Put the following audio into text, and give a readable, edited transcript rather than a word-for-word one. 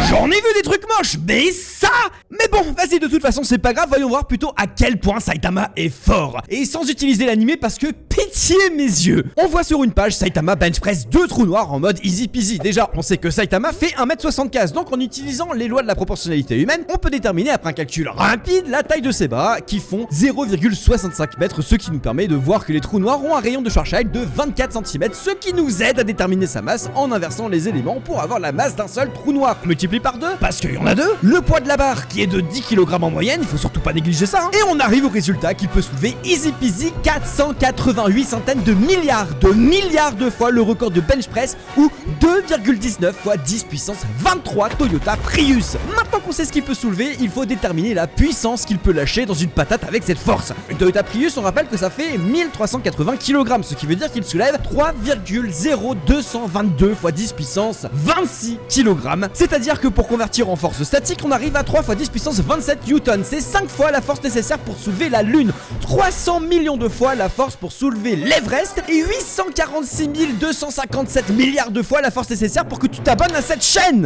J'en ai vu des trucs moches, mais ça... Mais bon, vas-y, de toute façon, c'est pas grave, voyons voir plutôt à quel point Saitama est fort. Et sans utiliser l'animé parce que, pitié mes yeux. On voit sur une page Saitama bench press 2 trous noirs en mode easy peasy. Déjà, on sait que Saitama fait 1m75, donc en utilisant les lois de la proportionnalité humaine, on peut déterminer après un calcul rapide la taille de ses bras, qui font 0,65 mètres, ce qui nous permet de voir que les trous noirs ont un rayon de Schwarzschild de 24 cm, ce qui nous aide à déterminer sa masse en inversant les éléments pour avoir la masse d'un seul trou noir. Multiplié par 2, parce qu'il y en a 2. Le poids de la barre qui est de 10 kg en moyenne, il faut surtout pas négliger ça, hein. Et on arrive au résultat qui peut soulever easy peasy 488 centaines de milliards de fois le record de bench press ou 2,19 fois 10 puissance 23 Toyota Prius. Maintenant qu'on sait ce qu'il peut soulever, il faut déterminer la puissance qu'il peut lâcher dans une patate avec cette force. Une Toyota Prius, on rappelle que ça fait 1380 kg, ce qui veut dire qu'il soulève 3,0222 fois 10 puissance 26 kg. C'est-à-dire que pour convertir en force statique, on arrive à 3 fois 10 puissance 27 newtons. C'est 5 fois la force nécessaire pour soulever la Lune, 300 millions de fois la force pour soulever l'Everest et 846 257 milliards de fois la force nécessaire pour que tu t'abonnes à cette chaîne.